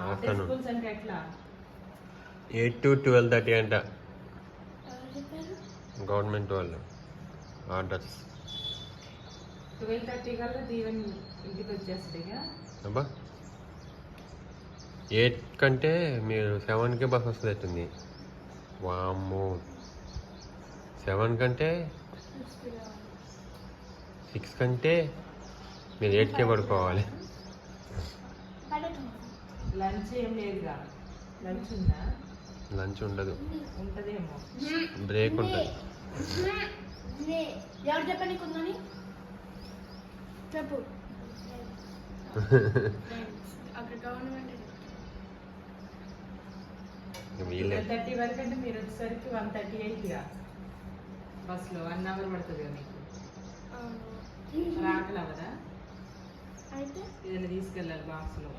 Afternoon అంటే ఎట్లా 8 to 12:30 అంట ఎవరు చెప్పారు? గవర్నమెంట్ వాళ్ళు ఆర్డర్స్. 12:30 కల్లా దీవెన్ ఇంటికి వచ్చేస్తుందిగా. అబ్బా 8 కంటే మీరు 7కే బస్ వస్తుంది. వామ్మో 7 కంటే 6 కంటే మీరు 8కే పడుకోవాలి. పడటం. లంచ్ ఏం లేదుగా. లంచ్ ఉందా? లంచ్ ఉండదు, ఉంటదేమో. బ్రేక్ ఉంటుంది. ఎవరు చెప్పడానికి ఉందని చెప్పు. అక్కడ గవర్నమెంట్ వీళ్ళే 12:30 వరకు అంటే మీరు వచ్చేసరికి 1:38గా బస్లో 1 అవర్ పడుతుంది కదా మీకు. రాకలు అవదా? అయితే ఏదైనా తీసుకెళ్ళాలి బాక్స్లో.